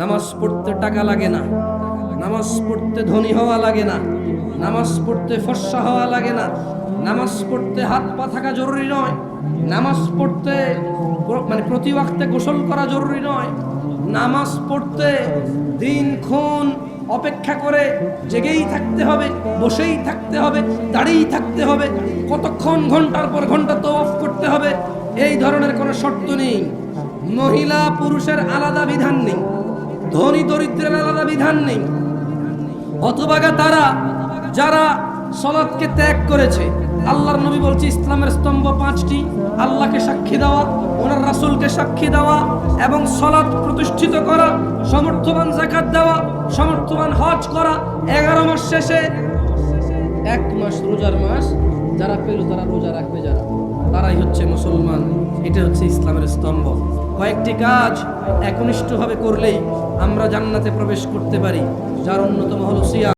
নামাজ পড়তে টাকা লাগে না, নামাজ পড়তে ধনী হওয়া লাগে না, নামাজ পড়তে ফর্সা হওয়া লাগে না, নামাজ পড়তে হাত পা থাকা জরুরি নয়, নামাজ পড়তে প্রতি ওয়াক্তে গোসল করা জরুরি নয়, নামাজ পড়তে দিনক্ষণ অপেক্ষা করে জেগেই থাকতে হবে, বসেই থাকতে হবে, দাঁড়িয়েই থাকতে হবে, কতক্ষণ ঘন্টার পর ঘন্টা তওয়াফ করতে হবে, এই ধরনের কোনো শর্ত নেই। মহিলা পুরুষের আলাদা বিধান নেই, ধনী দরিদ্রের আলাদা বিধান নেই। অথবা তারা যারা সালাতকে ত্যাগ করেছে, আল্লাহর নবী বলছে ইসলামের স্তম্ভ 5টি: আল্লাহকে সাক্ষী দেওয়া, ওনার রাসূলকে সাক্ষী দেওয়া এবং সালাত প্রতিষ্ঠিত করা, সমর্থবান যাকাত দেওয়া, সমর্থবান হজ করা, 11 মাস শেষে 1 মাস রোজার মাস যারা পেল তারা রোজা রাখবে, যারা তারাই হচ্ছে মুসলমান। এটা হচ্ছে ইসলামের স্তম্ভ। কয়েকটি কাজ একনিষ্ঠভাবে করলেই আমরা জান্নাতে প্রবেশ করতে পারি, যার অন্যতম হলো সিয়াম।